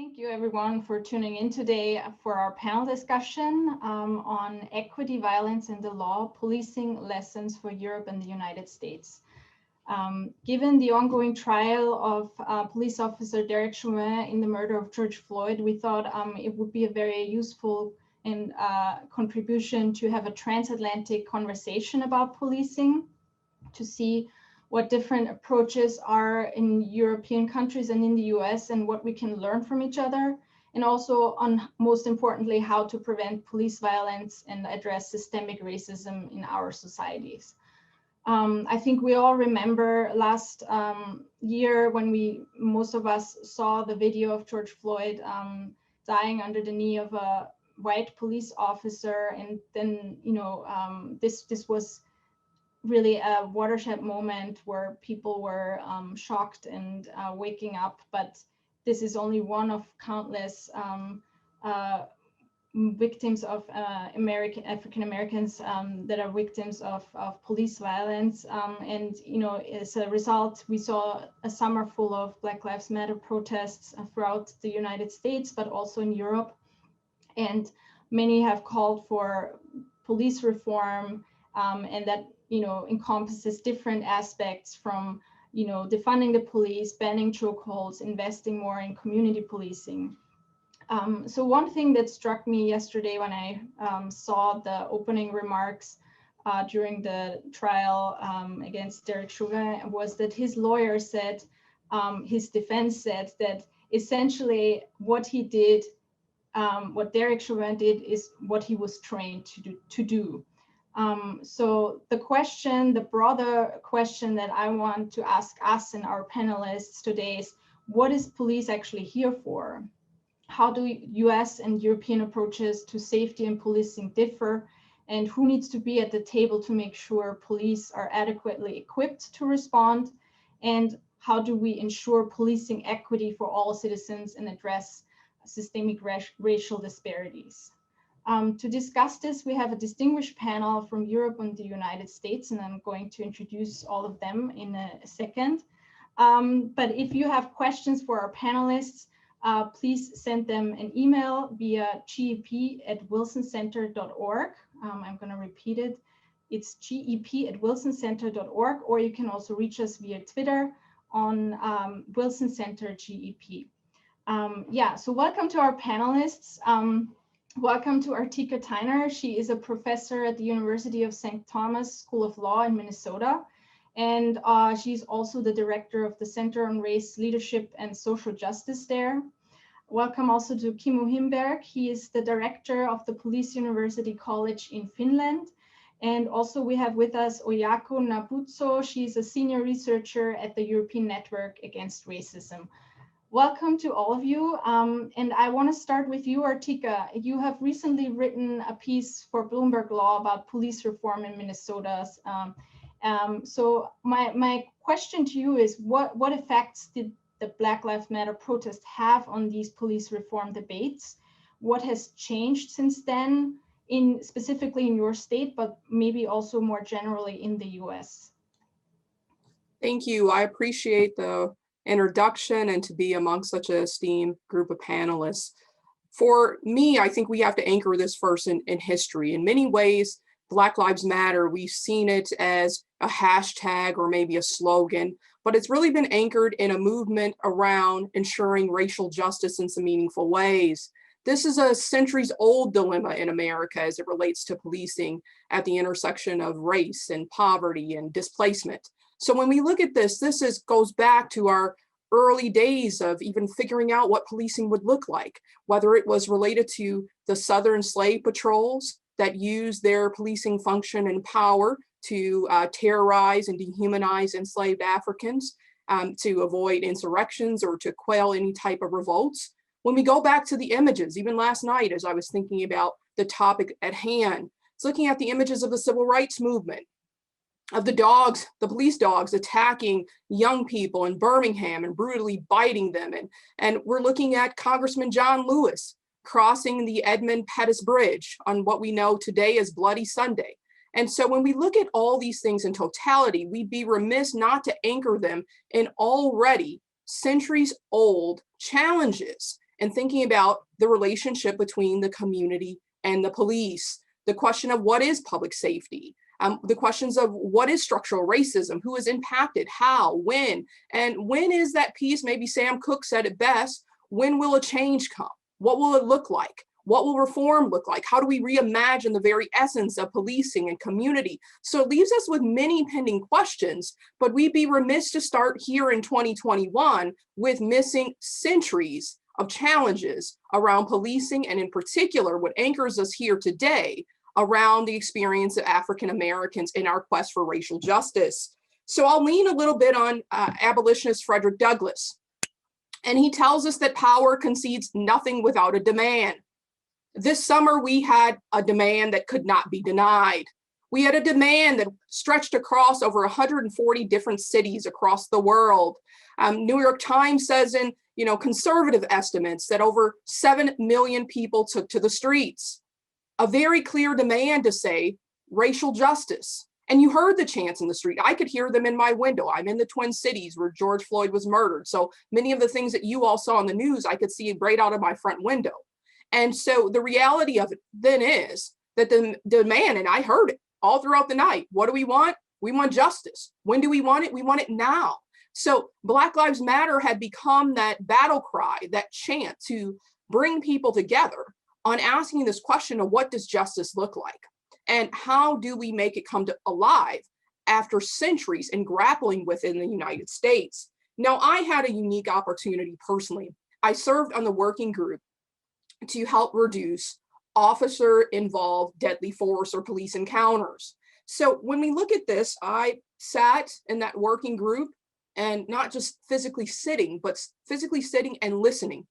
Thank you everyone for tuning in today for our panel discussion on equity, violence and the law, policing lessons for Europe and the United States. Given the ongoing trial of police officer Derek Chauvin in the murder of George Floyd, we thought it would be a very useful and contribution to have a transatlantic conversation about policing, to see what different approaches are in European countries and in the US and what we can learn from each other. And also on, most importantly, how to prevent police violence and address systemic racism in our societies. I think we all remember last year when most of us saw the video of George Floyd dying under the knee of a white police officer. And then, this was really a watershed moment where people were shocked and waking up, but this is only one of countless victims of African Americans that are victims of police violence. And as a result, we saw a summer full of Black Lives Matter protests throughout the United States, but also in Europe. And many have called for police reform, and that encompasses different aspects from, defunding the police, banning chokeholds, investing more in community policing. So one thing that struck me yesterday when I saw the opening remarks during the trial against Derek Chauvin was that his lawyer said, his defense said that essentially what he did, what Derek Chauvin did is what he was trained to do. So the broader question that I want to ask us and our panelists today is, what is police actually here for? How do US and European approaches to safety and policing differ? And who needs to be at the table to make sure police are adequately equipped to respond? And how do we ensure policing equity for all citizens and address systemic racial disparities? To discuss this, we have a distinguished panel from Europe and the United States, and I'm going to introduce all of them in a second. But if you have questions for our panelists, please send them an email via gep@wilsoncenter.org. I'm going to repeat it. It's gep@wilsoncenter.org, or you can also reach us via Twitter on Wilson Center GEP. So welcome to our panelists. Welcome to Artika Tyner. She is a professor at the University of St. Thomas School of Law in Minnesota. And she's also the director of the Center on Race, Leadership, and Social Justice there. Welcome also to Kimmo Himberg. He is the director of the Police University College in Finland. And also we have with us Oyako Nabutso. She's a senior researcher at the European Network Against Racism. Welcome to all of you. And I want to start with you, Artika. You have recently written a piece for Bloomberg Law about police reform in Minnesota. So my question to you is, what effects did the Black Lives Matter protest have on these police reform debates? What has changed since then, specifically in your state, but maybe also more generally in the US? Thank you. I appreciate the introduction and to be among such an esteemed group of panelists. For me, I think we have to anchor this first in history. In many ways, Black Lives Matter, we've seen it as a hashtag or maybe a slogan, but it's really been anchored in a movement around ensuring racial justice in some meaningful ways. This is a centuries-old dilemma in America as it relates to policing at the intersection of race and poverty and displacement. So when we look at this, goes back to our early days of even figuring out what policing would look like, whether it was related to the Southern slave patrols that used their policing function and power to terrorize and dehumanize enslaved Africans, to avoid insurrections or to quell any type of revolts. When we go back to the images, even last night, as I was thinking about the topic at hand, it's looking at the images of the civil rights movement, of the dogs, the police dogs attacking young people in Birmingham and brutally biting them. And we're looking at Congressman John Lewis crossing the Edmund Pettus Bridge on what we know today as Bloody Sunday. And so when we look at all these things in totality, we'd be remiss not to anchor them in already centuries old challenges and thinking about the relationship between the community and the police, the question of what is public safety, the questions of what is structural racism, who is impacted, how, when, and when is that piece, maybe Sam Cooke said it best, when will a change come? What will it look like? What will reform look like? How do we reimagine the very essence of policing and community? So it leaves us with many pending questions, but we'd be remiss to start here in 2021 with missing centuries of challenges around policing, and in particular, what anchors us here today around the experience of African Americans in our quest for racial justice. So I'll lean a little bit on abolitionist Frederick Douglass. And he tells us that power concedes nothing without a demand. This summer, we had a demand that could not be denied. We had a demand that stretched across over 140 different cities across the world. New York Times says in conservative estimates that over 7 million people took to the streets. A very clear demand to say racial justice. And you heard the chants in the street. I could hear them in my window. I'm in the Twin Cities where George Floyd was murdered. So many of the things that you all saw in the news, I could see right out of my front window. And so the reality of it then is that the demand, and I heard it all throughout the night, what do we want? We want justice. When do we want it? We want it now. So Black Lives Matter had become that battle cry, that chant to bring people together on asking this question of what does justice look like? And how do we make it come to alive after centuries in grappling with it in the United States? Now, I had a unique opportunity personally. I served on the working group to help reduce officer-involved deadly force or police encounters. So when we look at this, I sat in that working group and not just physically sitting, but physically sitting and listening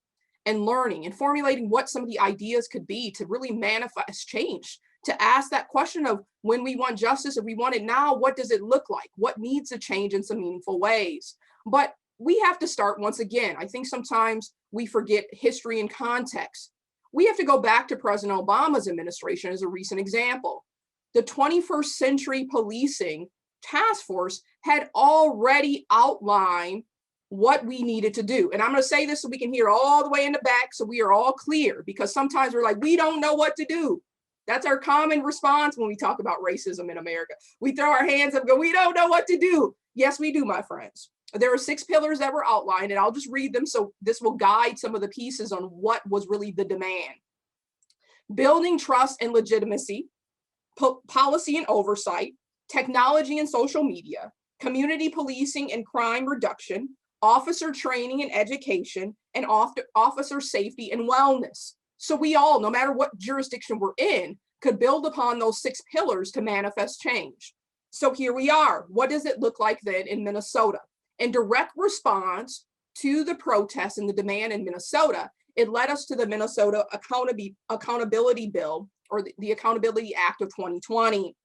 and learning and formulating what some of the ideas could be to really manifest change, to ask that question of when we want justice, if we want it now, what does it look like? What needs to change in some meaningful ways? But we have to start once again. I think sometimes we forget history and context. We have to go back to President Obama's administration as a recent example. The 21st Century Policing Task Force had already outlined what we needed to do. And I'm going to say this so we can hear all the way in the back so we are all clear, because sometimes we're like, we don't know what to do. That's our common response when we talk about racism in America. We throw our hands up and go, we don't know what to do. Yes, we do, my friends. There are 6 pillars that were outlined, and I'll just read them so this will guide some of the pieces on what was really the demand. Building trust and legitimacy, policy and oversight, technology and social media, community policing and crime reduction, officer training and education, and officer safety and wellness. So we all, no matter what jurisdiction we're in, could build upon those 6 pillars to manifest change. So here we are. What does it look like then in Minnesota? In direct response to the protests and the demand in Minnesota, it led us to the Minnesota Accountability Bill, or the Accountability Act of 2020.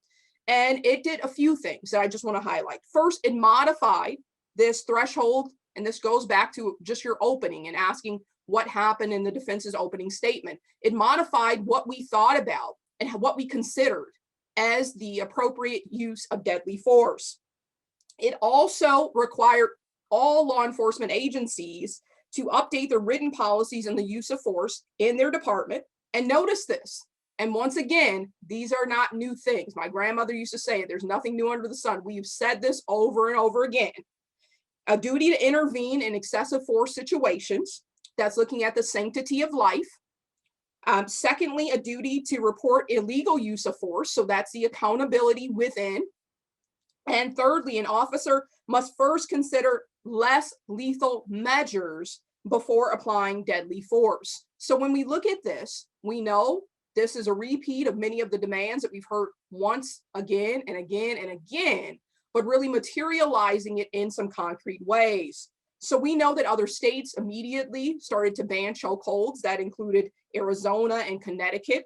And it did a few things that I just want to highlight. First, it modified this threshold, and this goes back to just your opening and asking what happened in the defense's opening statement. It modified what we thought about and what we considered as the appropriate use of deadly force. It also required all law enforcement agencies to update their written policies on the use of force in their department. And notice this, and once again, these are not new things. My grandmother used to say, there's nothing new under the sun. We've said this over and over again. A duty to intervene in excessive force situations. That's looking at the sanctity of life. Secondly, a duty to report illegal use of force. So that's the accountability within. And thirdly, an officer must first consider less lethal measures before applying deadly force. So when we look at this, we know this is a repeat of many of the demands that we've heard once again and again and again, but really materializing it in some concrete ways. So we know that other states immediately started to ban chokeholds. That included Arizona and Connecticut,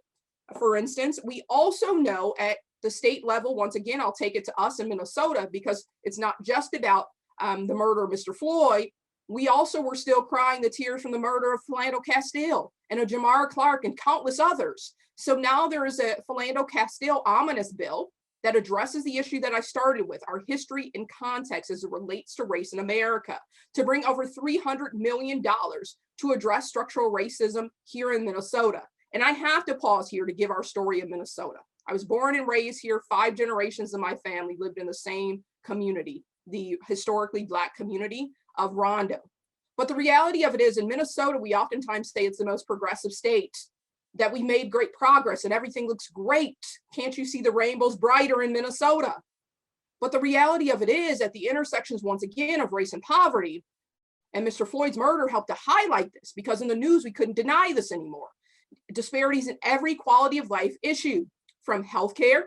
for instance. We also know at the state level, once again, I'll take it to us in Minnesota, because it's not just about the murder of Mr. Floyd. We also were still crying the tears from the murder of Philando Castile and of Jamar Clark and countless others. So now there is a Philando Castile ominous bill that addresses the issue that I started with, our history and context as it relates to race in America, to bring over $300 million to address structural racism here in Minnesota. And I have to pause here to give our story of Minnesota. I was born and raised here. 5 generations of my family lived in the same community, the historically Black community of Rondo. But the reality of it is, in Minnesota, we oftentimes say it's the most progressive state, that we made great progress and everything looks great. Can't you see the rainbows brighter in Minnesota? But the reality of it is, at the intersections, once again, of race and poverty, and Mr. Floyd's murder helped to highlight this, because in the news, we couldn't deny this anymore. Disparities in every quality of life issue, from healthcare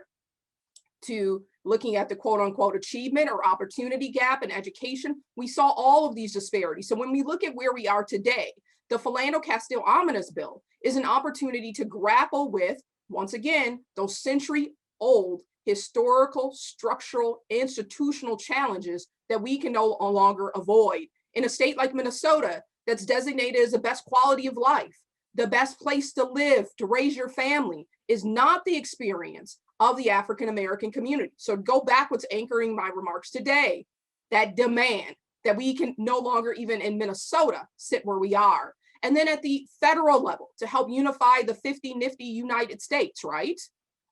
to looking at the quote unquote achievement or opportunity gap in education, we saw all of these disparities. So when we look at where we are today, the Philando-Castile Omnibus Bill is an opportunity to grapple with, once again, those century-old historical, structural, institutional challenges that we can no longer avoid. In a state like Minnesota, that's designated as the best quality of life, the best place to live, to raise your family, is not the experience of the African-American community. So go back what's anchoring my remarks today, that demand that we can no longer, even in Minnesota, sit where we are. And then at the federal level, to help unify the 50 nifty United States, right?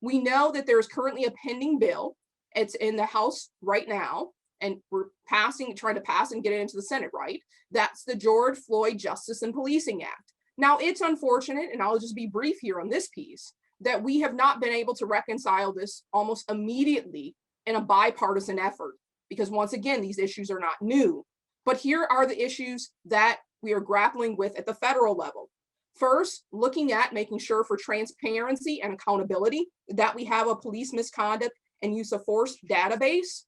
We know that there's currently a pending bill. It's in the House right now, and we're trying to pass and get it into the Senate, right? That's the George Floyd Justice and Policing Act. Now, it's unfortunate, and I'll just be brief here on this piece, that we have not been able to reconcile this almost immediately in a bipartisan effort, because once again, these issues are not new. But here are the issues that we are grappling with at the federal level. First, looking at making sure for transparency and accountability that we have a police misconduct and use of force database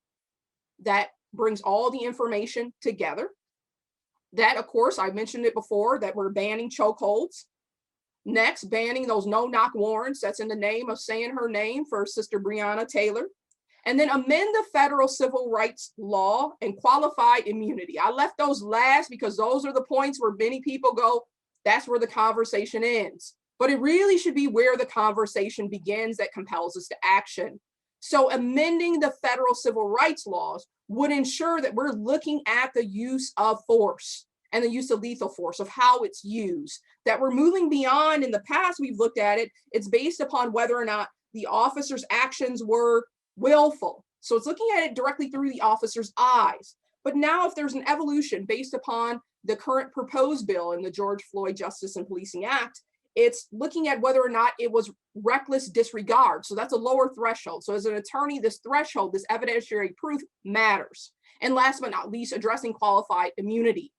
that brings all the information together. That, of course, I mentioned it before, that we're banning chokeholds. Next, banning those no-knock warrants. That's in the name of saying her name for Sister Breonna Taylor. And then amend the federal civil rights law and qualified immunity. I left those last because those are the points where many people go, that's where the conversation ends. But it really should be where the conversation begins that compels us to action. So amending the federal civil rights laws would ensure that we're looking at the use of force and the use of lethal force, of how it's used, that we're moving beyond. In the past, we've looked at it, it's based upon whether or not the officer's actions were willful. So it's looking at it directly through the officer's eyes. But now if there's an evolution based upon the current proposed bill in the George Floyd Justice and Policing Act, it's looking at whether or not it was reckless disregard. So that's a lower threshold. So as an attorney, this threshold, this evidentiary proof matters. And last but not least, addressing qualified immunity.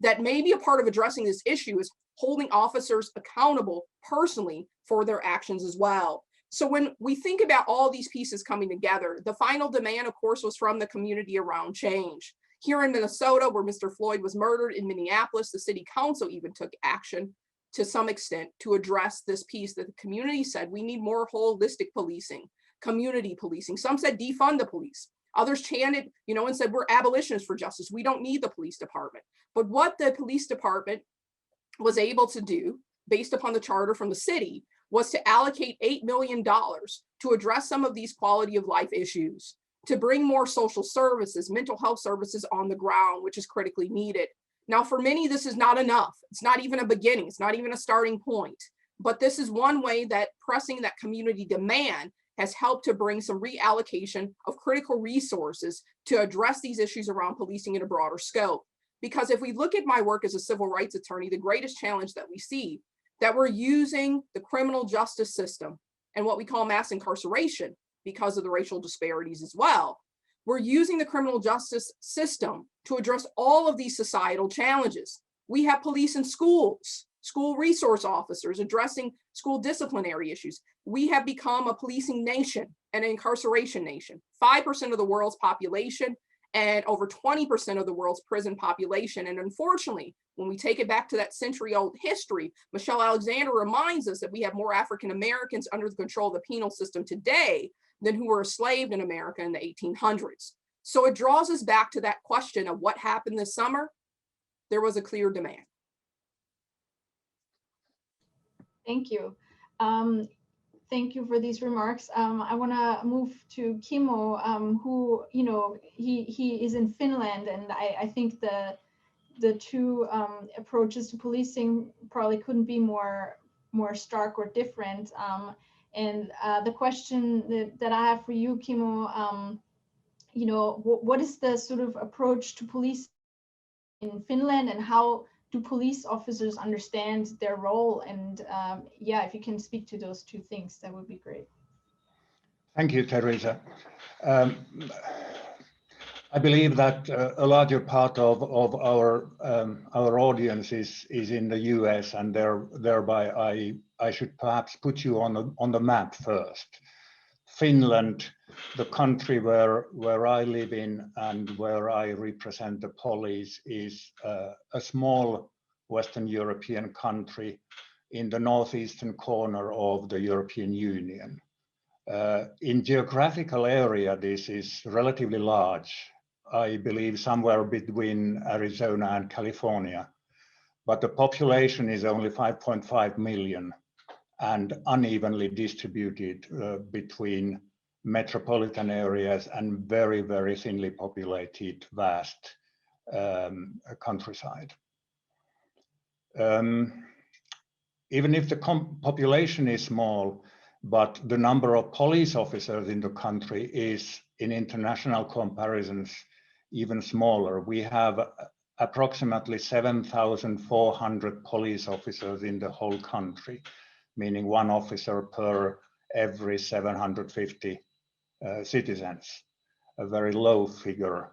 That may be a part of addressing this issue is holding officers accountable personally for their actions as well. So when we think about all these pieces coming together, the final demand, of course, was from the community around change. Here in Minnesota, where Mr. Floyd was murdered, in Minneapolis, the city council even took action to some extent to address this piece that the community said we need more holistic policing, community policing. Some said defund the police. Others chanted, and said we're abolitionists for justice. We don't need the police department. But what the police department was able to do, based upon the charter from the city, was to allocate $8 million to address some of these quality of life issues, to bring more social services, mental health services on the ground, which is critically needed. Now, for many, this is not enough. It's not even a beginning. It's not even a starting point. But this is one way that pressing that community demand has helped to bring some reallocation of critical resources to address these issues around policing in a broader scope. Because if we look at my work as a civil rights attorney, the greatest challenge that we see, that we're using the criminal justice system and what we call mass incarceration because of the racial disparities as well. We're using the criminal justice system to address all of these societal challenges. We have police in schools, school resource officers addressing school disciplinary issues. We have become a policing nation and an incarceration nation. 5% of the world's population and over 20% of the world's prison population. And unfortunately, when we take it back to that century-old history, Michelle Alexander reminds us that we have more African Americans under the control of the penal system today than who were enslaved in America in the 1800s. So it draws us back to that question of what happened this summer. There was a clear demand. Thank you. thank you for these remarks. I want to move to Kimmo, who, he is in Finland, and I think the two approaches to policing probably couldn't be more stark or different. And the question that I have for you, Kimmo, what is the sort of approach to police in Finland, and how do police officers understand their role? And if you can speak to those two things, that would be great. Thank you, Teresa. I believe that a larger part of our audience is in the US, and thereby I should perhaps put you on the map first. Finland, the country where I live in and where I represent the police, is a small Western European country in the northeastern corner of the European Union. In geographical area, this is relatively large. I believe somewhere between Arizona and California, but the population is only 5.5 million and unevenly distributed between metropolitan areas and very, very thinly populated, vast countryside. Even if the population is small, but the number of police officers in the country is, in international comparisons, even smaller. We have approximately 7,400 police officers in the whole country, meaning one officer per every 750 citizens, a very low figure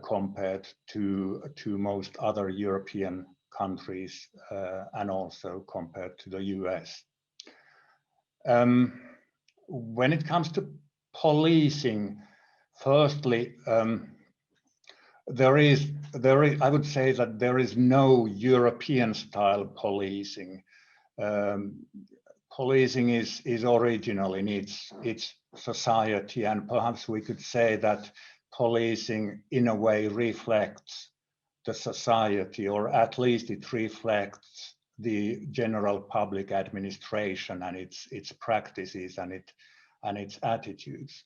compared to most other European countries and also compared to the US. When it comes to policing, firstly, I would say that there is no European style policing. Policing is original in its society, and perhaps we could say that policing in a way reflects the society, or at least it reflects the general public administration and its practices and its attitudes.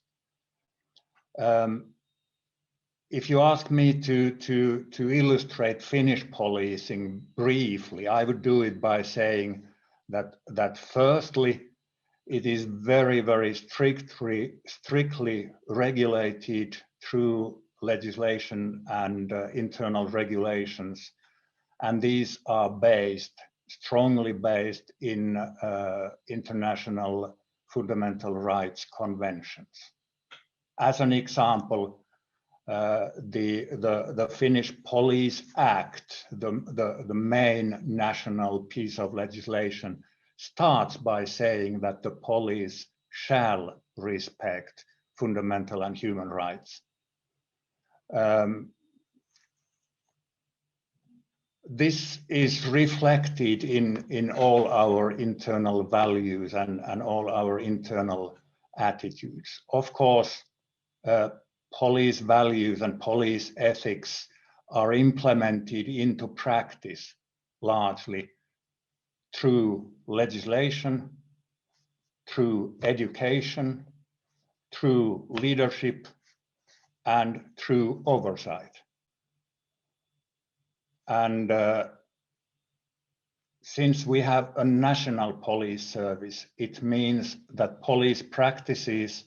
If you ask me to illustrate Finnish policing briefly, I would do it by saying that firstly, it is very, very strictly regulated through legislation and internal regulations, and these are strongly based in international fundamental rights conventions. As an example, the Finnish Police Act, the main national piece of legislation, starts by saying that the police shall respect fundamental and human rights. This is reflected in all our internal values and all our internal attitudes. Of course, police values and police ethics are implemented into practice largely through legislation, through education, through leadership, and through oversight. And since we have a national police service, it means that police practices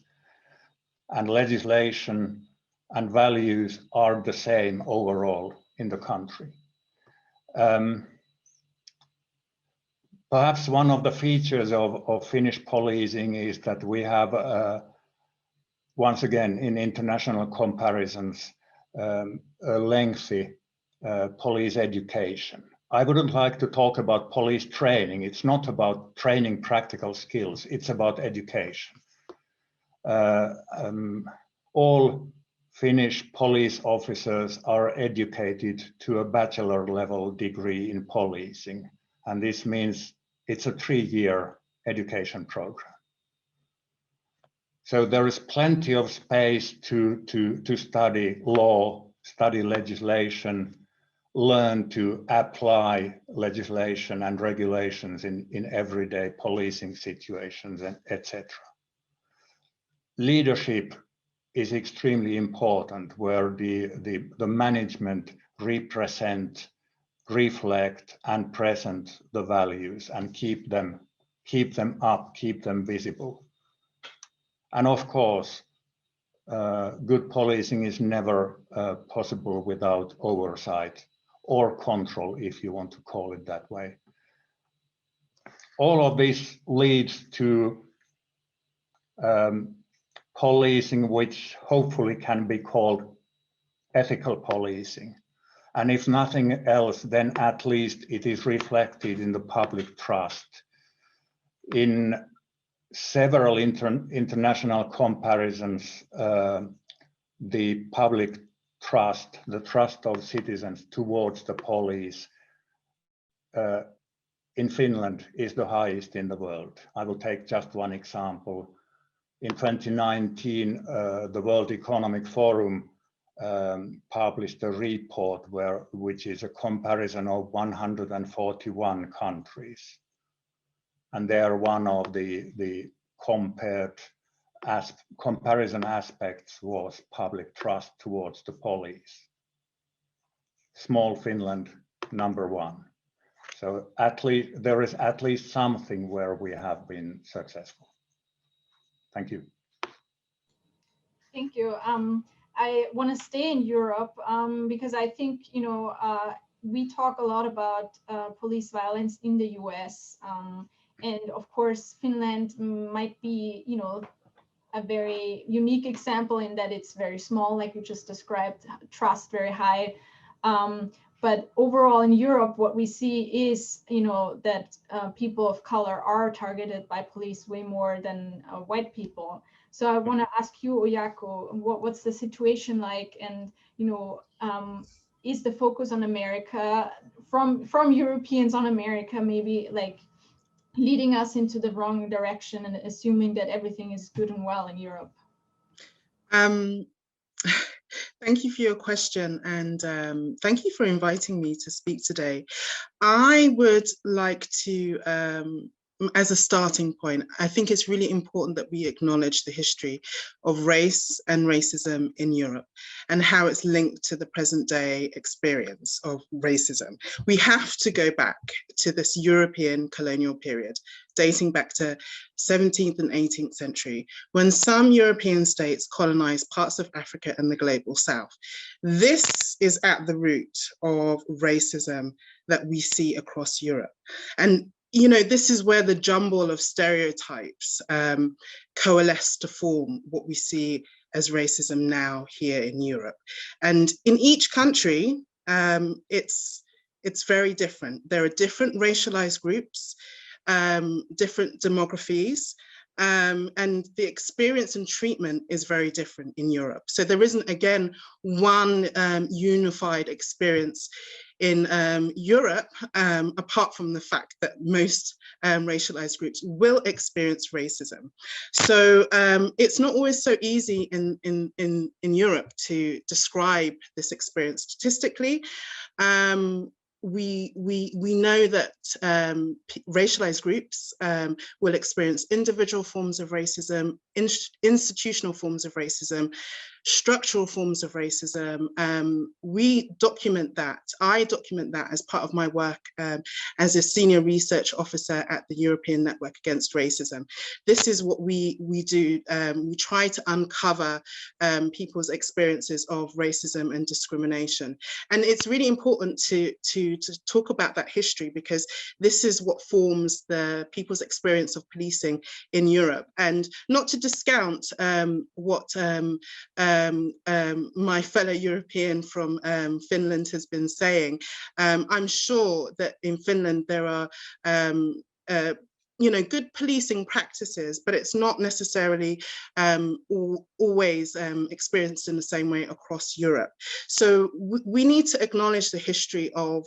and legislation and values are the same overall in the country. Perhaps one of the features of Finnish policing is that we have, once again, in international comparisons, a lengthy police education. I wouldn't like to talk about police training. It's not about training practical skills, it's about education. All Finnish police officers are educated to a bachelor level degree in policing, and this means it's a 3-year education program. So there is plenty of space to study law, study legislation, learn to apply legislation and regulations in everyday policing situations, and etc. Leadership is extremely important, where the management represent, reflect, and present the values and keep them up, keep them visible. And of course, good policing is never possible without oversight or control, if you want to call it that way. All of this leads to policing, which hopefully can be called ethical policing. And if nothing else, then at least it is reflected in the public trust. In several international comparisons, the public trust, the trust of citizens towards the police in Finland is the highest in the world. I will take just one example. In 2019, the World Economic Forum published a report which is a comparison of 141 countries. And they are one of the comparison aspects was public trust towards the police. Small Finland, #1. So at least there is at least something where we have been successful. Thank you. Thank you. I want to stay in Europe because I think, we talk a lot about police violence in the US. And of course, Finland might be, a very unique example in that it's very small, like you just described, trust very high. But overall in Europe, what we see is, that people of color are targeted by police way more than white people. So I want to ask you, Oyako, what's the situation like? And, is the focus on America from Europeans on America, maybe like leading us into the wrong direction and assuming that everything is good and well in Europe? Thank you for your question, and thank you for inviting me to speak today. I would like to, as a starting point, I think it's really important that we acknowledge the history of race and racism in Europe and how it's linked to the present day experience of racism. We have to go back to this European colonial period, dating back to 17th and 18th century, when some European states colonized parts of Africa and the global South. This is at the root of racism that we see across Europe. And this is where the jumble of stereotypes coalesce to form what we see as racism now here in Europe. And in each country, it's very different. There are different racialized groups, different demographies, and the experience and treatment is very different in Europe. So there isn't, again, one unified experience in Europe, apart from the fact that most racialized groups will experience racism. So it's not always so easy in Europe to describe this experience statistically. We know that racialized groups will experience individual forms of racism, institutional forms of racism, structural forms of racism. We document that. I document that as part of my work as a senior research officer at the European Network Against Racism. This is what we do. We try to uncover people's experiences of racism and discrimination. And it's really important to talk about that history, because this is what forms the people's experience of policing in Europe. And not to discount what my fellow European from Finland has been saying. I'm sure that in Finland there are good policing practices, but it's not necessarily always experienced in the same way across Europe. So we need to acknowledge the history of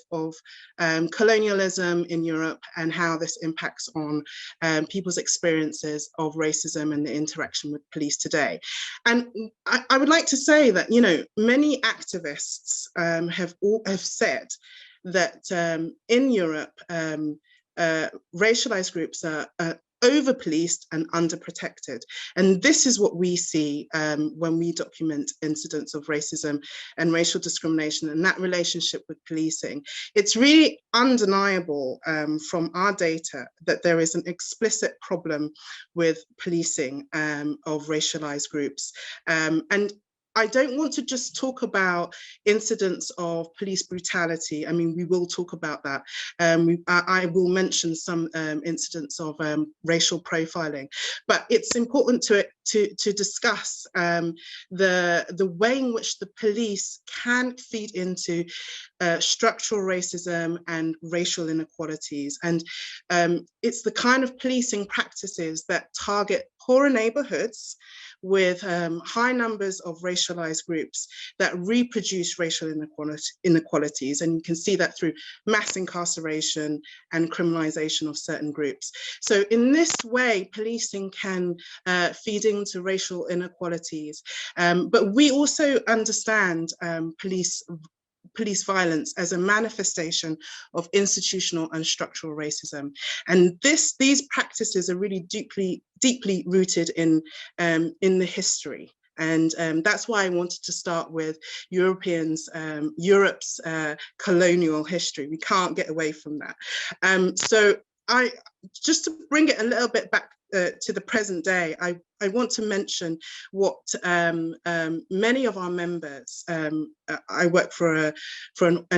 colonialism in Europe and how this impacts on people's experiences of racism and the interaction with police today. And I would like to say that, many activists have said that in Europe, racialized groups are over-policed and under-protected. And this is what we see when we document incidents of racism and racial discrimination and that relationship with policing. It's really undeniable from our data that there is an explicit problem with policing of racialized groups. And I don't want to just talk about incidents of police brutality. I mean, we will talk about that. I will mention some incidents of racial profiling, but it's important to discuss the way in which the police can feed into structural racism and racial inequalities. And it's the kind of policing practices that target poorer neighborhoods with high numbers of racialized groups that reproduce racial inequalities. And you can see that through mass incarceration and criminalization of certain groups. So in this way, policing can feed into racial inequalities. But we also understand police violence as a manifestation of institutional and structural racism. And these practices are really deeply rooted in the history. And that's why I wanted to start with Europe's colonial history. We can't get away from that. So just to bring it a little bit back to the present day, I want to mention what many of our members, I work for a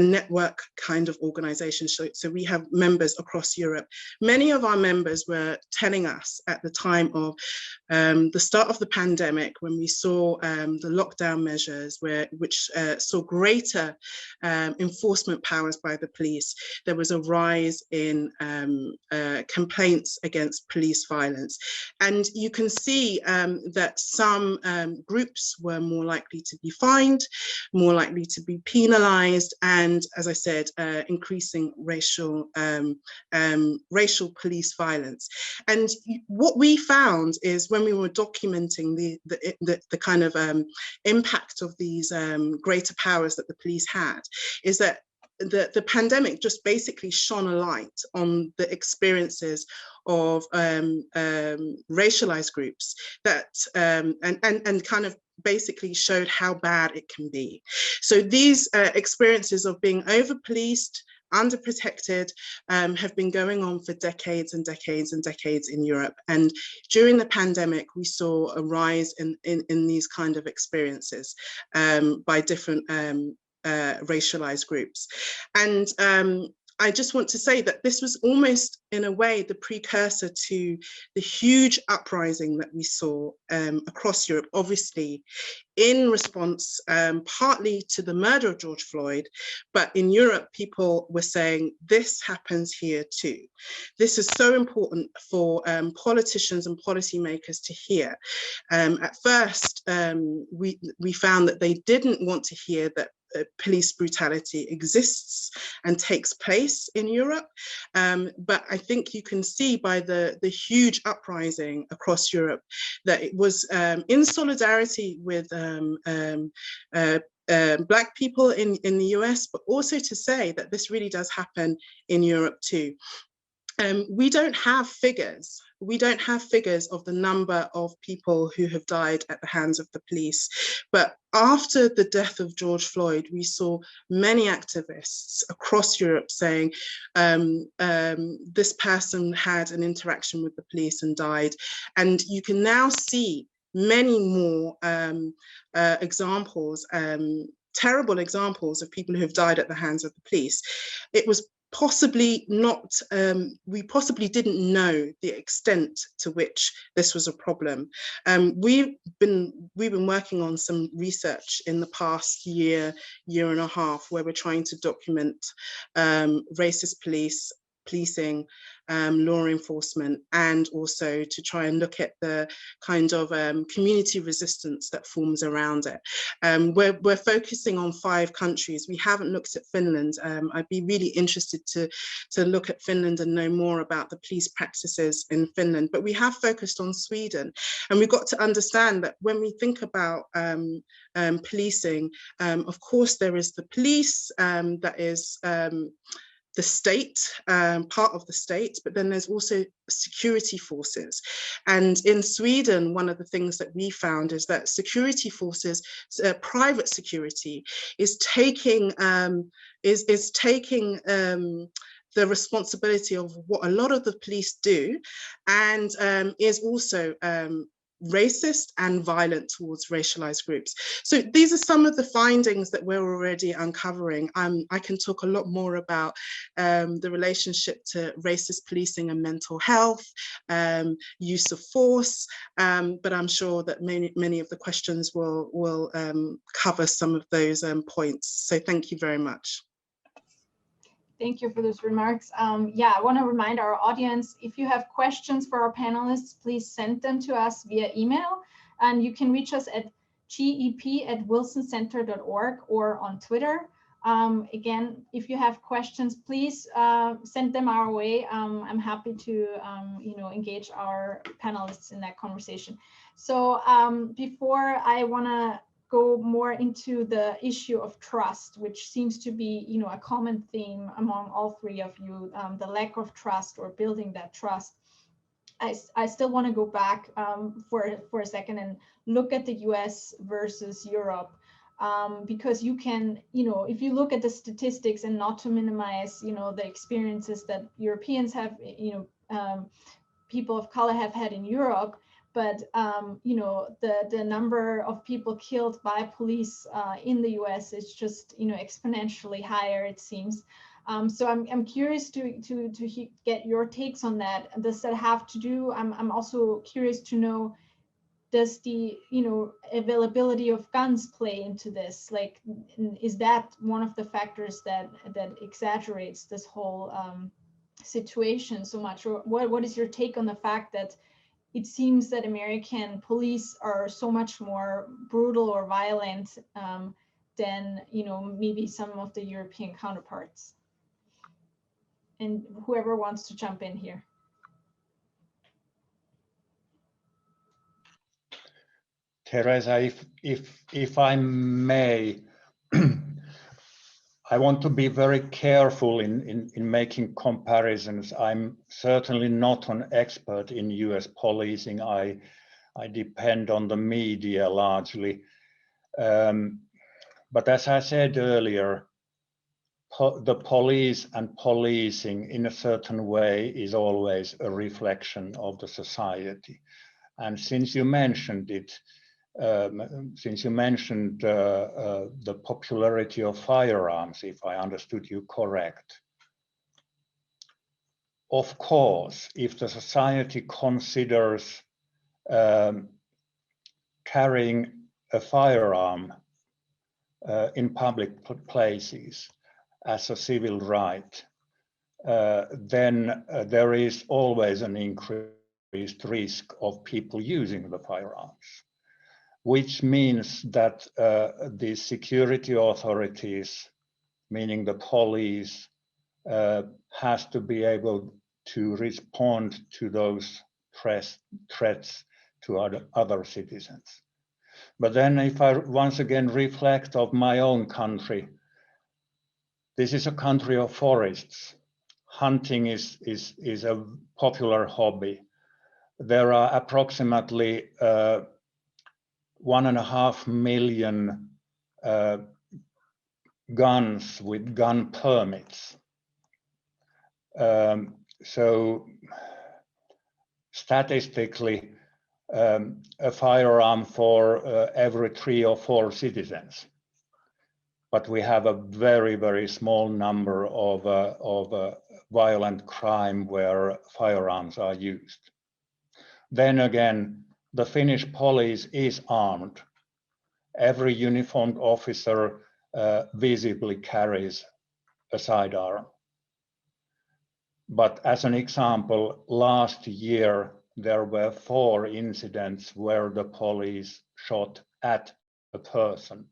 network kind of organization, so we have members across Europe. Many of our members were telling us at the time of the start of the pandemic, when we saw the lockdown measures, which saw greater enforcement powers by the police, there was a rise in complaints against police violence. And you can see that some groups were more likely to be fined, more likely to be penalized, and, as I said, increasing racial police violence. And what we found is, when we were documenting the kind of impact of these greater powers that the police had, is that the pandemic just basically shone a light on the experiences of racialized groups that and kind of basically showed how bad it can be. So these experiences of being over-policed, underprotected, have been going on for decades and decades and decades in Europe. And during the pandemic, we saw a rise in these kind of experiences by different racialized groups. And I just want to say that this was almost, in a way, the precursor to the huge uprising that we saw across Europe, obviously in response partly to the murder of George Floyd, but in Europe, people were saying, this happens here too. This is so important for politicians and policymakers to hear. At first, we found that they didn't want to hear that police brutality exists and takes place in Europe. But I think you can see by the huge uprising across Europe that it was in solidarity with Black people in the US, but also to say that this really does happen in Europe too. We don't have figures. We don't have figures of the number of people who have died at the hands of the police. But after the death of George Floyd, we saw many activists across Europe saying this person had an interaction with the police and died. And you can now see many more examples, terrible examples of people who have died at the hands of the police. It was possibly not, we possibly didn't know the extent to which this was a problem. We've been working on some research in the past year and a half, where we're trying to document racist police policing, law enforcement, and also to try and look at the kind of community resistance that forms around it. We're focusing on 5 countries. We haven't looked at Finland. I'd be really interested to look at Finland and know more about the police practices in Finland, but we have focused on Sweden. And we've got to understand that when we think about policing, of course, there is the police that is the state, part of the state, but then there's also security forces. And in Sweden, one of the things that we found is that security forces, private security, is taking the responsibility of what a lot of the police do, and is also racist and violent towards racialized groups. So these are some of the findings that we're already uncovering. I can talk a lot more about the relationship to racist policing and mental health, use of force, but I'm sure that many of the questions will cover some of those points. So thank you very much. Thank you for those remarks. Yeah, I want to remind our audience, if you have questions for our panelists, please send them to us via email. And you can reach us at gep@wilsoncenter.org or on Twitter. Again, if you have questions, please send them our way. I'm happy to engage our panelists in that conversation. So before I want to go more into the issue of trust, which seems to be, a common theme among all 3 of you, the lack of trust or building that trust. I still want to go back for a second and look at the US versus Europe, because you can, if you look at the statistics, and not to minimize, the experiences that Europeans have, people of color have had in Europe, but the number of people killed by police in the US is just exponentially higher, it seems. So I'm curious to get your takes on that. Does that have to do? I'm also curious to know, does the availability of guns play into this? Like, is that one of the factors that exaggerates this whole situation so much? Or what is your take on the fact that it seems that American police are so much more brutal or violent than maybe some of the European counterparts? And whoever wants to jump in here. Teresa, if I may, I want to be very careful in making comparisons. I'm certainly not an expert in US policing. I depend on the media largely. But as I said earlier, the police and policing in a certain way is always a reflection of the society. And since you mentioned it, the popularity of firearms, if I understood you correct. Of course, if the society considers carrying a firearm in public places as a civil right, then there is always an increased risk of people using the firearms, which means that the security authorities, meaning the police, has to be able to respond to those threats to other citizens. But then if I once again reflect of my own country, this is a country of forests. Hunting is a popular hobby. There are approximately 1.5 million guns with gun permits. So statistically, a firearm for every 3 or 4 citizens. But we have a very, very small number of violent crime where firearms are used. Then again, the Finnish police is armed. Every uniformed officer visibly carries a sidearm. But as an example, last year, there were 4 incidents where the police shot at a person.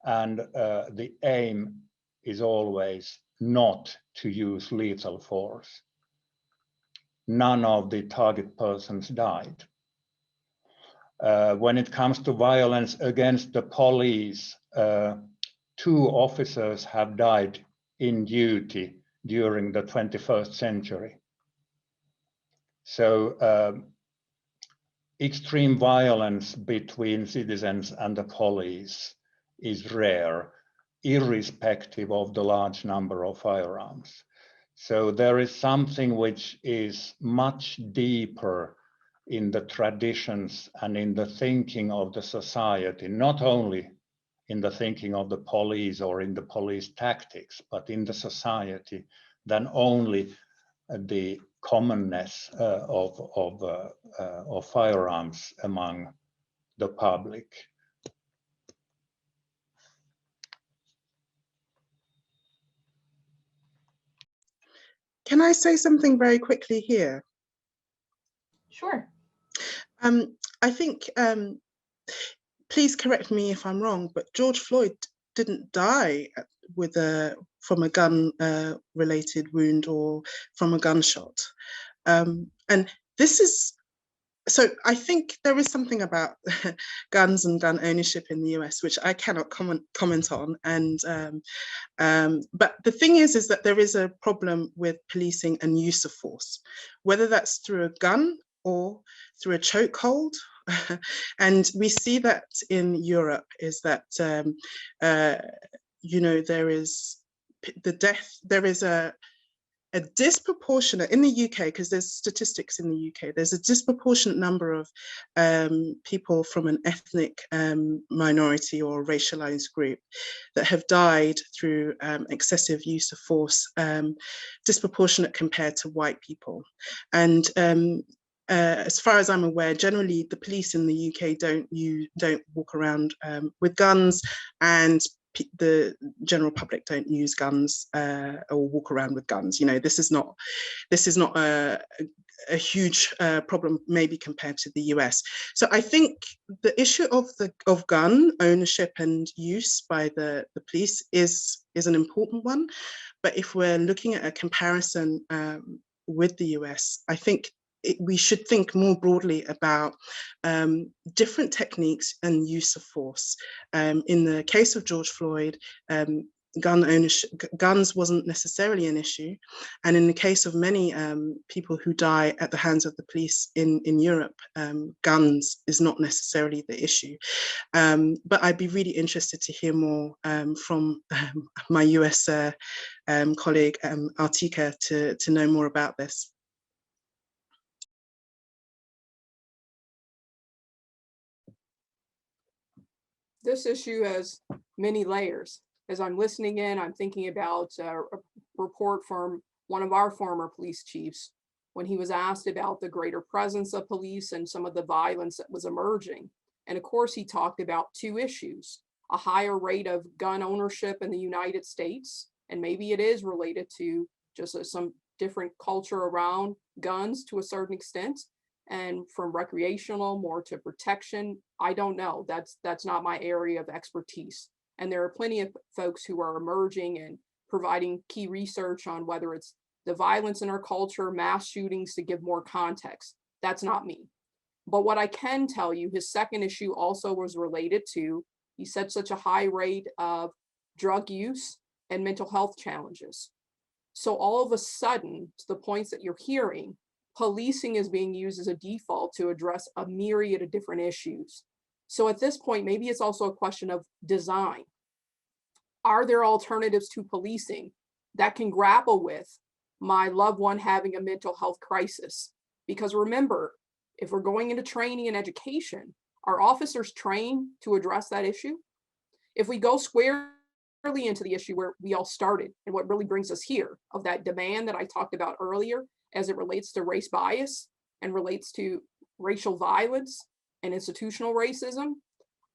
And the aim is always not to use lethal force. None of the target persons died. When it comes to violence against the police, 2 officers have died in duty during the 21st century. So extreme violence between citizens and the police is rare, irrespective of the large number of firearms. So there is something which is much deeper in the traditions and in the thinking of the society, not only in the thinking of the police or in the police tactics, but in the society, than only the commonness of firearms among the public. Can I say something very quickly here? Sure. I think, please correct me if I'm wrong, but George Floyd didn't die from a gun related wound or from a gunshot. And this is, so I think there is something about guns and gun ownership in the US, which I cannot comment on. And but the thing is that there is a problem with policing and use of force, whether that's through a gun or through a chokehold. And we see that in Europe is that, you know, there is a disproportionate, in the UK, because there's statistics in the UK, there's a disproportionate number of people from an ethnic minority or racialized group that have died through excessive use of force, disproportionate compared to white people. And as far as I'm aware, generally the police in the UK don't walk around with guns, and the general public don't use guns or walk around with guns. You know, this is not a huge problem, maybe compared to the US. So I think the issue of gun ownership and use by the police is an important one. But if we're looking at a comparison with the US, I think we should think more broadly about different techniques and use of force. In the case of George Floyd, guns wasn't necessarily an issue. And in the case of many people who die at the hands of the police in Europe, guns is not necessarily the issue. But I'd be really interested to hear more from my US colleague, Artika, to know more about this. This issue has many layers. As I'm listening in, I'm thinking about a report from one of our former police chiefs when he was asked about the greater presence of police and some of the violence that was emerging. And of course, he talked about 2 issues: a higher rate of gun ownership in the United States, and maybe it is related to just some different culture around guns to a certain extent, and from recreational more to protection. I don't know. That's not my area of expertise. And there are plenty of folks who are emerging and providing key research on whether it's the violence in our culture, mass shootings, to give more context. That's not me. But what I can tell you, his second issue also was related to, he said, such a high rate of drug use and mental health challenges. So all of a sudden, to the points that you're hearing, policing is being used as a default to address a myriad of different issues. So at this point, maybe it's also a question of design. Are there alternatives to policing that can grapple with my loved one having a mental health crisis? Because remember, if we're going into training and education, are officers trained to address that issue? If we go squarely into the issue where we all started and what really brings us here, of that demand that I talked about earlier, as it relates to race bias and relates to racial violence and institutional racism,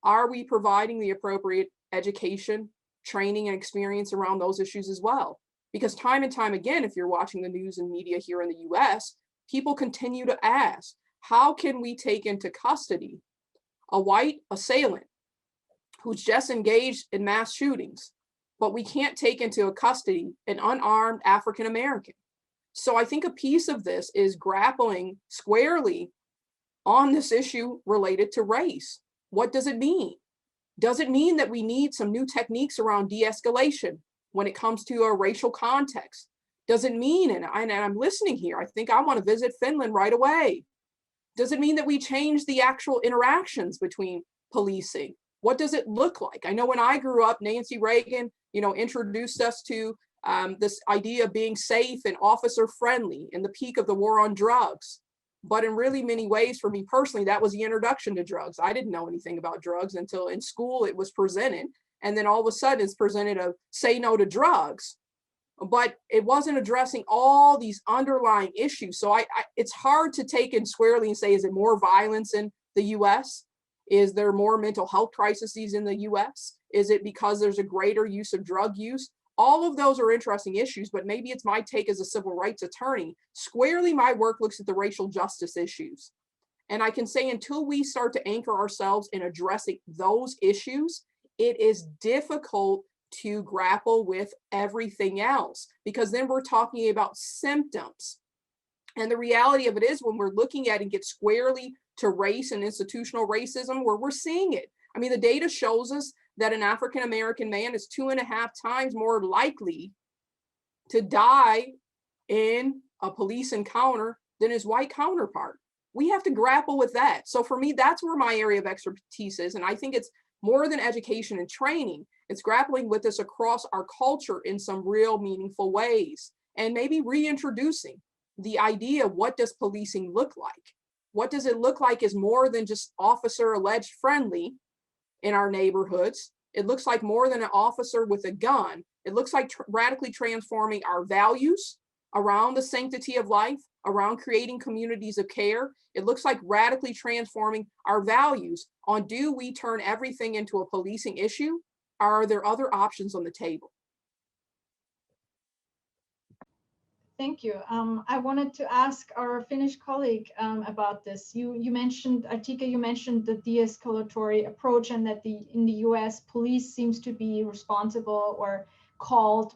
are we providing the appropriate education, training, and experience around those issues as well? Because time and time again, if you're watching the news and media here in the US, people continue to ask, how can we take into custody a white assailant who's just engaged in mass shootings, but we can't take into custody an unarmed African American? So I think a piece of this is grappling squarely on this issue related to race. What does it mean? Does it mean that we need some new techniques around de-escalation when it comes to a racial context? Does it mean, and I'm listening here, I think I want to visit Finland right away. Does it mean that we change the actual interactions between policing? What does it look like? I know when I grew up, Nancy Reagan, introduced us to this idea of being safe and officer friendly in the peak of the war on drugs. But in really many ways, for me personally, that was the introduction to drugs. I didn't know anything about drugs until in school it was presented. And then all of a sudden it's presented a say no to drugs. But it wasn't addressing all these underlying issues. So it's hard to take it squarely and say, is it more violence in the US? Is there more mental health crises in the US? Is it because there's a greater use of drug use? All of those are interesting issues, but maybe it's my take as a civil rights attorney. Squarely, my work looks at the racial justice issues. And I can say until we start to anchor ourselves in addressing those issues, it is difficult to grapple with everything else, because then we're talking about symptoms. And the reality of it is, when we're looking at and get squarely to race and institutional racism, where we're seeing it. I mean, the data shows us that an African American man is 2.5 times more likely to die in a police encounter than his white counterpart. We have to grapple with that. So for me, that's where my area of expertise is. And I think it's more than education and training. It's grappling with this across our culture in some real meaningful ways, and maybe reintroducing the idea, what does policing look like? What does it look like is more than just officer alleged friendly in our neighborhoods. It looks like more than an officer with a gun. It looks like radically transforming our values around the sanctity of life, around creating communities of care. It looks like radically transforming our values on, do we turn everything into a policing issue? Are there other options on the table? Thank you. I wanted to ask our Finnish colleague about this. You mentioned, Artika, you mentioned the de-escalatory approach, and that in the US, police seems to be responsible or called,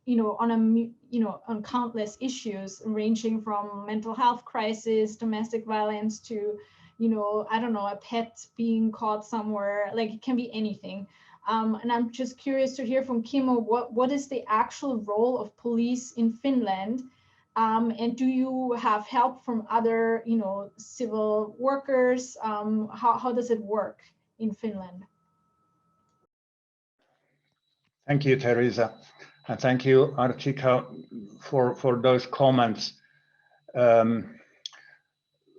on countless issues, ranging from mental health crisis, domestic violence, to, I don't know, a pet being caught somewhere. Like, it can be anything. And I'm just curious to hear from Kimmo, what is the actual role of police in Finland? And do you have help from other, civil workers? How does it work in Finland? Thank you, Teresa. And thank you, Artika, for those comments,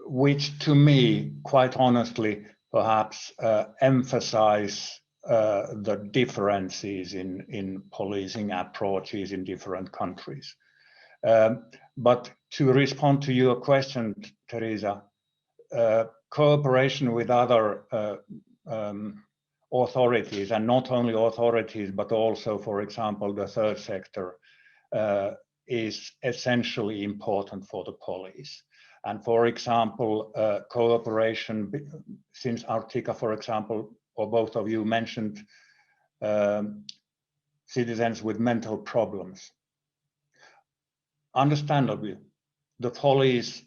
which to me, quite honestly, perhaps emphasize the differences in policing approaches in different countries. But to respond to your question, Teresa, cooperation with other authorities, and not only authorities, but also, for example, the third sector, is essentially important for the police. And for example, cooperation, since Artika, for example, or both of you mentioned citizens with mental problems. Understandably, the police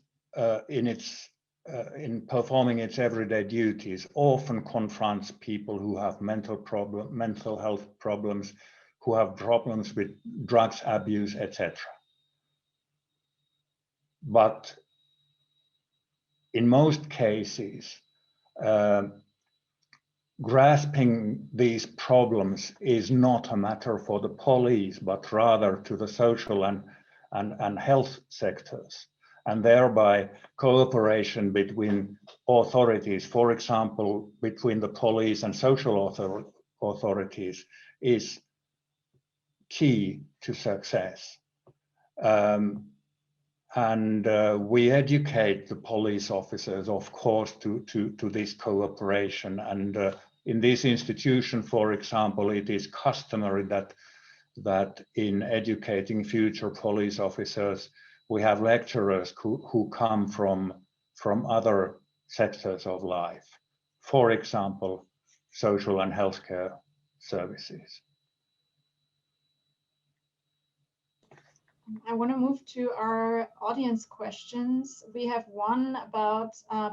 in performing its everyday duties often confronts people who have mental health problems, who have problems with drugs abuse, etc. But in most cases, grasping these problems is not a matter for the police, but rather to the social and health sectors, and thereby cooperation between authorities, for example, between the police and social authorities, is key to success. And we educate the police officers, of course, to this cooperation. And in this institution, for example, it is customary that that in educating future police officers, we have lecturers who come from other sectors of life. For example, social and healthcare services. I want to move to our audience questions. We have one about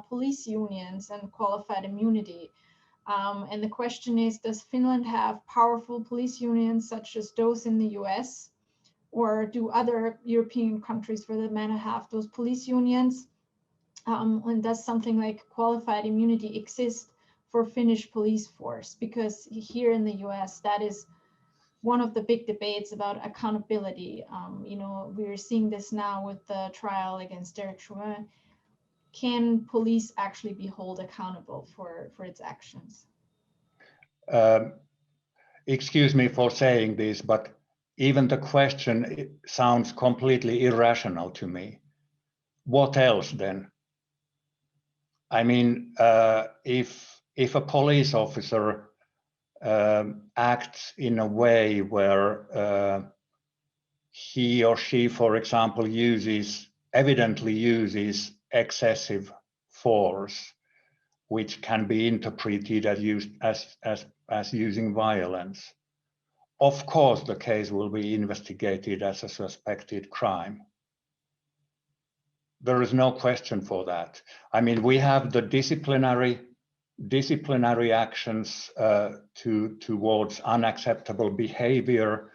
police unions and qualified immunity. And the question is, does Finland have powerful police unions such as those in the US? Or do other European countries, for that matter, have those police unions? And does something like qualified immunity exist for Finnish police force? Because here in the US, that is one of the big debates about accountability. You know, we're seeing this now with the trial against Derek Chauvin. Can police actually be held accountable for its actions? Excuse me for saying this, but even the question sounds completely irrational to me. What else then? I mean, if a police officer acts in a way where he or she, for example, evidently uses excessive force, which can be interpreted as using violence, of course the case will be investigated as a suspected crime. There is no question for that. I mean, we have the disciplinary actions towards unacceptable behavior,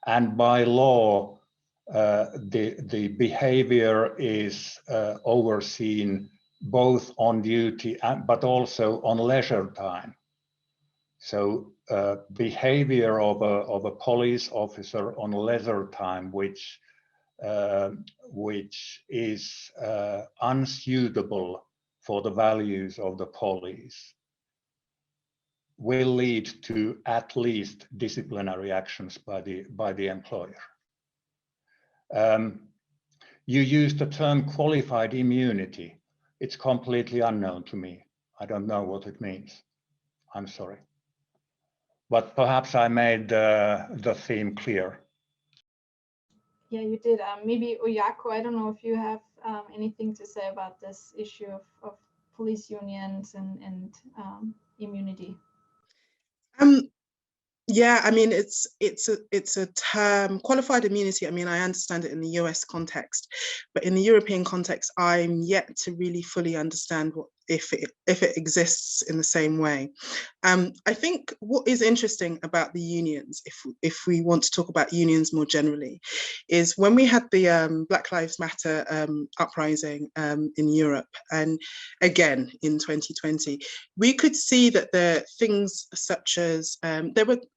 and by law, the behavior is overseen both on duty but also on leisure time. So behavior of a police officer on leisure time, which is unsuitable for the values of the police, will lead to at least disciplinary actions by the employer. You used the term qualified immunity. It's completely unknown to me. I don't know what it means. I'm sorry. But perhaps I made the theme clear. Yeah, you did. Maybe Oyako, I don't know if you have anything to say about this issue of police unions and immunity. Yeah, I mean, it's a term, qualified immunity. I mean, I understand it in the US context, but in the European context, I'm yet to really fully understand if it exists in the same way. I think what is interesting about the unions, if we want to talk about unions more generally, is when we had the Black Lives Matter uprising in Europe, and again in 2020, we could see that the things such as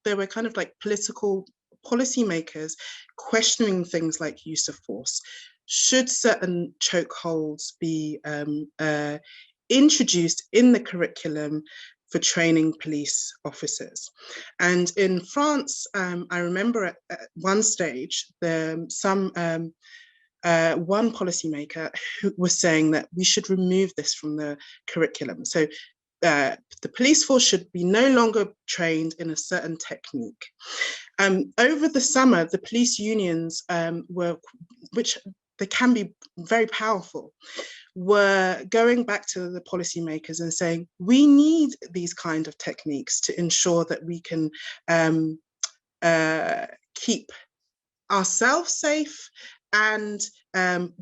there were kind of like political policymakers questioning things like use of force. Should certain chokeholds be introduced in the curriculum for training police officers? And in France, I remember at one stage, one policymaker who was saying that we should remove this from the curriculum. So the police force should be no longer trained in a certain technique. Over the summer, the police unions which they can be very powerful, were going back to the policymakers and saying, we need these kind of techniques to ensure that we can keep ourselves safe and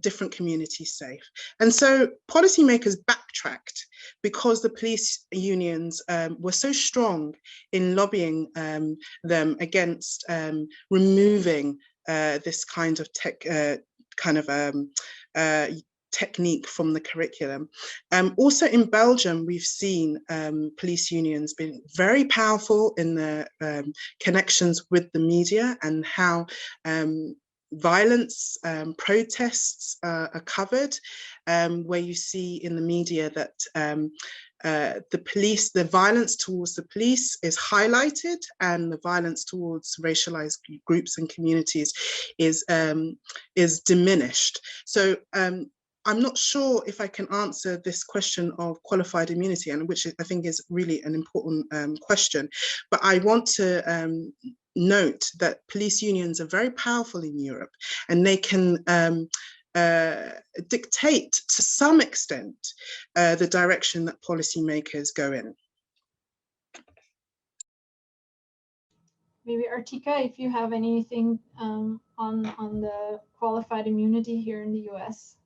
different communities safe. And so policymakers backtracked because the police unions were so strong in lobbying them against removing this kind of technique from the curriculum. Also in Belgium, we've seen police unions being very powerful in the connections with the media and how violence protests are covered, where you see in the media that the violence towards the police is highlighted and the violence towards racialized groups and communities is diminished. So I'm not sure if I can answer this question of qualified immunity, and which I think is really an important question. But I want to note that police unions are very powerful in Europe, and they can dictate to some extent the direction that policymakers go in. Maybe Artika, if you have anything on the qualified immunity here in the US.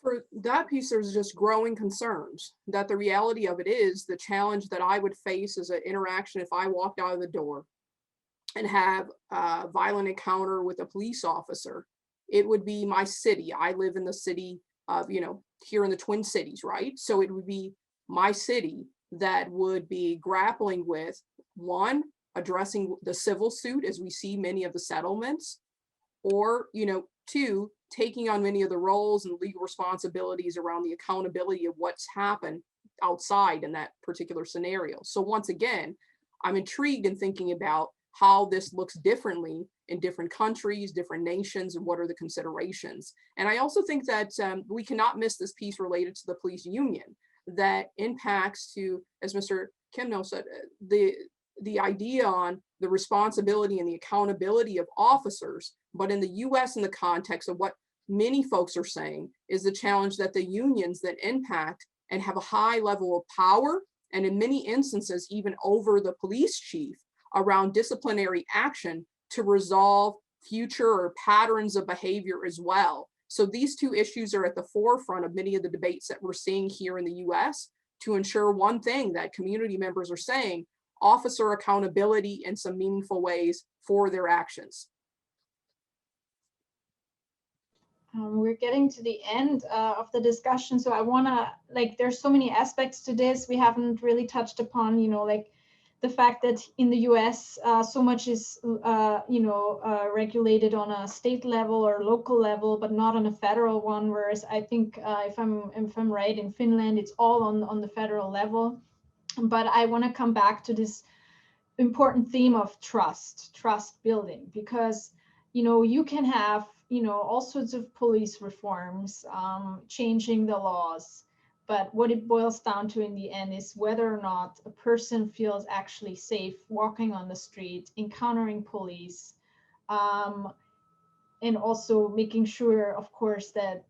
For that piece, there's just growing concerns that the reality of it is the challenge that I would face as an interaction if I walked out of the door and have a violent encounter with a police officer. It would be my city. I live in the city of, here in the Twin Cities, right? So it would be my city that would be grappling with, one, addressing the civil suit as we see many of the settlements, or, two, taking on many of the roles and legal responsibilities around the accountability of what's happened outside in that particular scenario. So once again, I'm intrigued in thinking about how this looks differently in different countries, different nations, and what are the considerations. And I also think that we cannot miss this piece related to the police union that impacts to, as Mr. Kimno said, the idea on the responsibility and the accountability of officers. But in the US, in the context of what many folks are saying, is the challenge that the unions that impact and have a high level of power, and in many instances, even over the police chief, around disciplinary action to resolve future or patterns of behavior as well. So these two issues are at the forefront of many of the debates that we're seeing here in the US to ensure one thing that community members are saying: officer accountability in some meaningful ways for their actions. We're getting to the end of the discussion, so I wanna, there's so many aspects to this we haven't really touched upon, the fact that in the US, so much is, regulated on a state level or local level, but not on a federal one. Whereas I think, if I'm right, in Finland, it's all on the federal level. But I want to come back to this important theme of trust building, because, you can have, all sorts of police reforms, changing the laws. But what it boils down to in the end is whether or not a person feels actually safe walking on the street, encountering police, and also making sure, of course, that,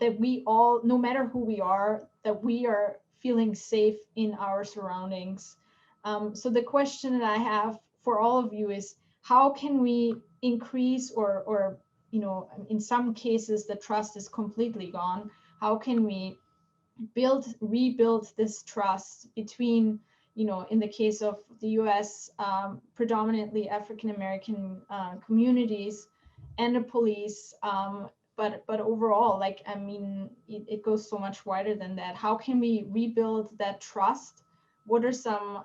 that we all, no matter who we are, that we are feeling safe in our surroundings. So the question that I have for all of you is, how can we increase or in some cases the trust is completely gone. How can we rebuild this trust between, in the case of the US, predominantly African-American communities and the police, but overall, it goes so much wider than that. How can we rebuild that trust? What are some,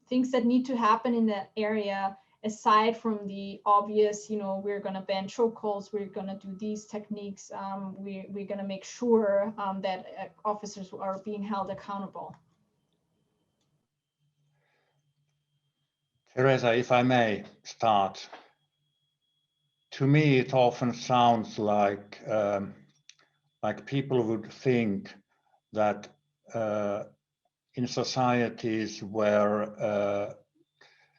things that need to happen in that area, aside from the obvious, we're going to ban chokeholds, we're going to do these techniques, we're going to make sure that officers are being held accountable? Teresa, if I may start. To me, it often sounds like people would think that in societies where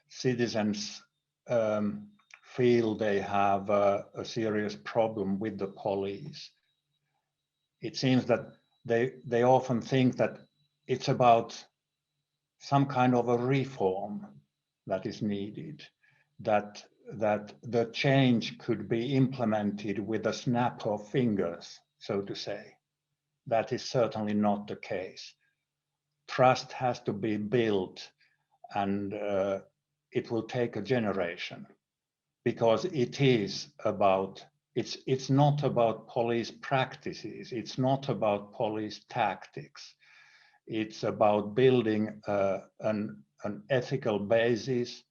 citizens feel they have a serious problem with the police, it seems that they often think that it's about some kind of a reform that is needed, that the change could be implemented with a snap of fingers, so to say. That is certainly not the case. Trust has to be built, and it will take a generation, because it's not about police practices, it's not about police tactics. It's about building an ethical basis.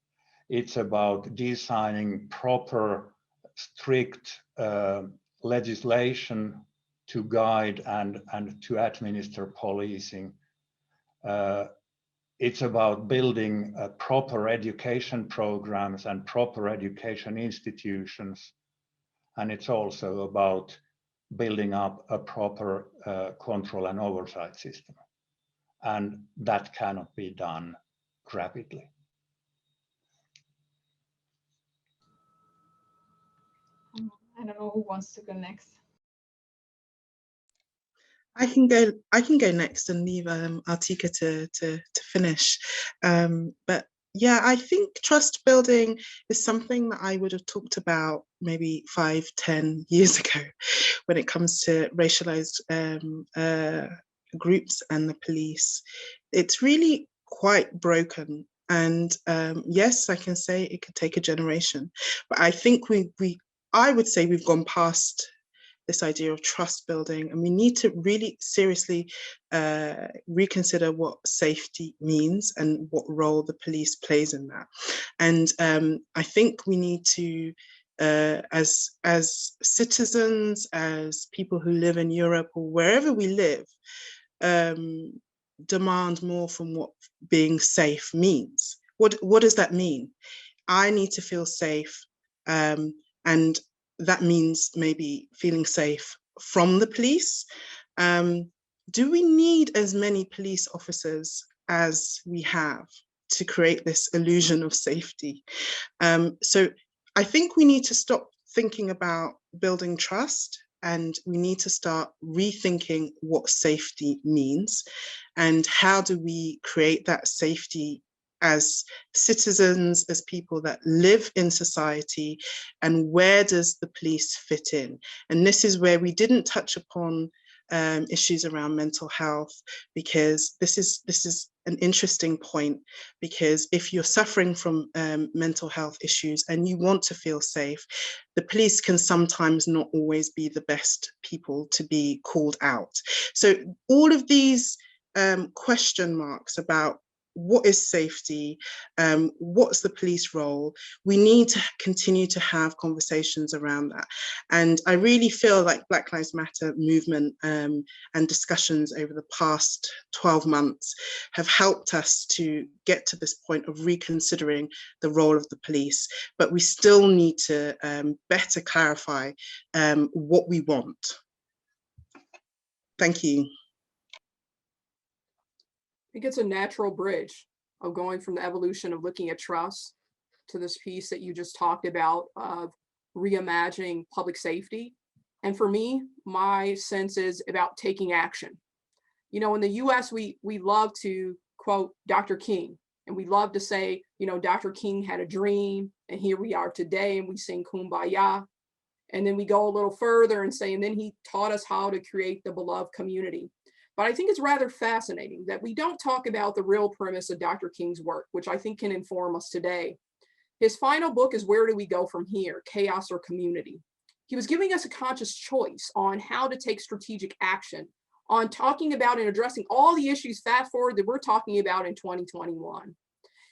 It's about designing proper, strict legislation to guide and to administer policing. It's about building proper education programs and proper education institutions and it's also about building up a proper control and oversight system. And that cannot be done rapidly. I don't know who wants to go next. I can go next and leave Artika to finish. But yeah, I think trust building is something that I would have talked about maybe 5-10 years ago when it comes to racialized groups and the police. It's really quite broken. And yes, I can say it could take a generation, but I think I would say we've gone past this idea of trust building, and we need to really seriously reconsider what safety means and what role the police plays in that. And I think we need to, as citizens, as people who live in Europe or wherever we live, demand more from what being safe means. What does that mean? I need to feel safe, and that means maybe feeling safe from the police. Do we need as many police officers as we have to create this illusion of safety? So I think we need to stop thinking about building trust, and we need to start rethinking what safety means and how do we create that safety as citizens, as people that live in society, and where does the police fit in? And this is where we didn't touch upon issues around mental health, because this is an interesting point, because if you're suffering from mental health issues and you want to feel safe, the police can sometimes not always be the best people to be called out. So all of these question marks about what is safety, what's the police role, we need to continue to have conversations around that. And I really feel like Black Lives Matter movement and discussions over the past 12 months have helped us to get to this point of reconsidering the role of the police, but we still need to better clarify what we want. Thank you. I think it's a natural bridge of going from the evolution of looking at trust to this piece that you just talked about of reimagining public safety. And for me, my sense is about taking action. You know, in the US, we love to quote Dr. King, and we love to say, you know, Dr. King had a dream and here we are today, and we sing Kumbaya. And then we go a little further and say, and then he taught us how to create the beloved community. But I think it's rather fascinating that we don't talk about the real premise of Dr. King's work, which I think can inform us today. His final book is Where Do We Go From Here? Chaos or Community? He was giving us a conscious choice on how to take strategic action, on talking about and addressing all the issues fast forward that we're talking about in 2021.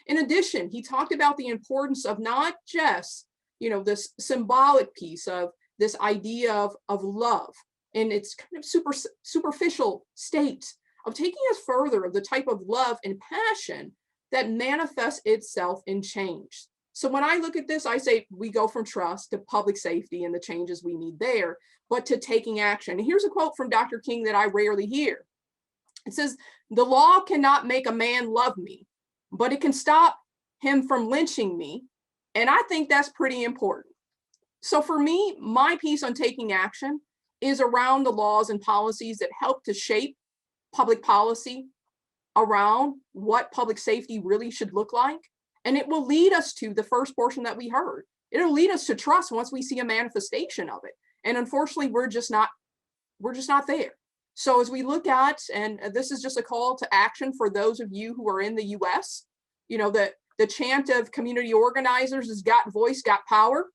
In addition, he talked about the importance of not just, you know, this symbolic piece of this idea of love, in its kind of superficial state, of taking us further of the type of love and passion that manifests itself in change. So when I look at this, I say we go from trust to public safety and the changes we need there, but to taking action. And here's a quote from Dr. King that I rarely hear. It says, "The law cannot make a man love me, but it can stop him from lynching me." And I think that's pretty important. So for me, my piece on taking action is around the laws and policies that help to shape public policy around what public safety really should look like. And it will lead us to the first portion that we heard. It'll lead us to trust once we see a manifestation of it. And unfortunately, we're just not there. So as we look at, and this is just a call to action for those of you who are in the US, you know, the chant of community organizers is got voice, got power.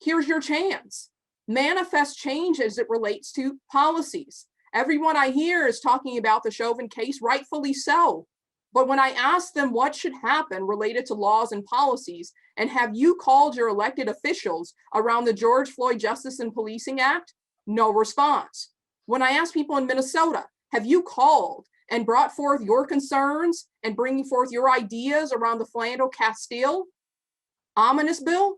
Here's your chance. Manifest change as it relates to policies. Everyone I hear is talking about the Chauvin case, rightfully so. But when I ask them what should happen related to laws and policies, and have you called your elected officials around the George Floyd Justice and Policing Act? No response. When I ask people in Minnesota, have you called and brought forth your concerns and bringing forth your ideas around the Philando Castile ominous bill?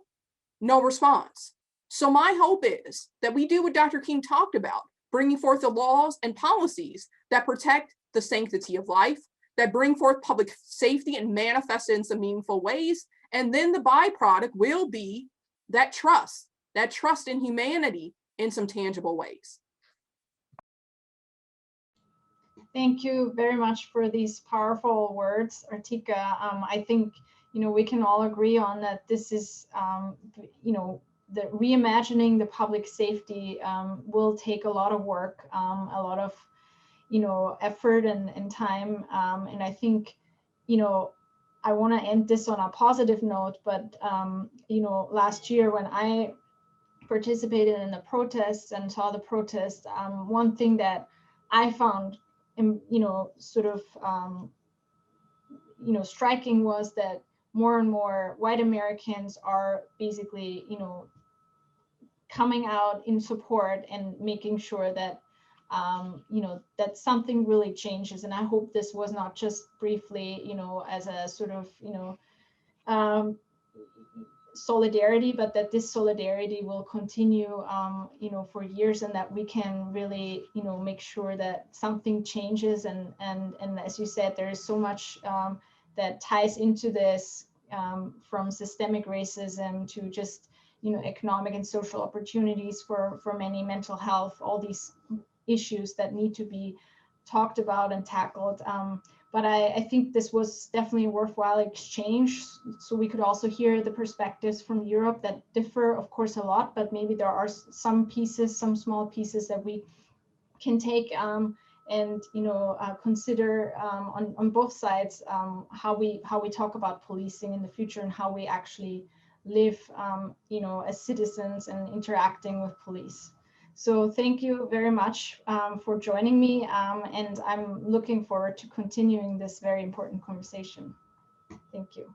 No response. So my hope is that we do what Dr. King talked about, bringing forth the laws and policies that protect the sanctity of life, that bring forth public safety and manifest it in some meaningful ways. And then the byproduct will be that trust in humanity in some tangible ways. Thank you very much for these powerful words, Artika. I think, we can all agree on that this is, the reimagining the public safety will take a lot of work, a lot of, effort and time. And I think, I want to end this on a positive note, but, last year when I participated in the protests and saw the protests, one thing that I found, sort of, striking was that more and more white Americans are basically, coming out in support and making sure that, that something really changes. And I hope this was not just briefly, as a sort of, solidarity, but that this solidarity will continue, for years, and that we can really, make sure that something changes. And as you said, there is so much that ties into this, from systemic racism to just, economic and social opportunities for many, mental health, all these issues that need to be talked about and tackled. But I think this was definitely a worthwhile exchange. So we could also hear the perspectives from Europe that differ, of course, a lot, but maybe there are some pieces, some small pieces that we can take and consider on both sides, how we talk about policing in the future and how we actually live, as citizens and interacting with police. So thank you very much for joining me, and I'm looking forward to continuing this very important conversation. Thank you.